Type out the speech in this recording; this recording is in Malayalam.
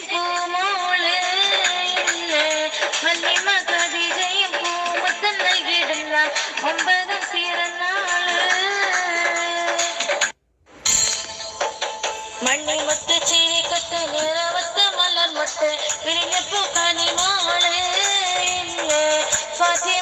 പൂമോള് മല്ലിമ കവിതയും പൂമുത്തം നൽകിയിടുന്ന 9 പിറന്നാള് മണ്ണിമുത്ത് ചിരിക്കൊത്ത് നിറവത്ത് മലർമുത്ത് വിരിഞ്ഞപ്പൂ കനിമോള് ഫാത്തി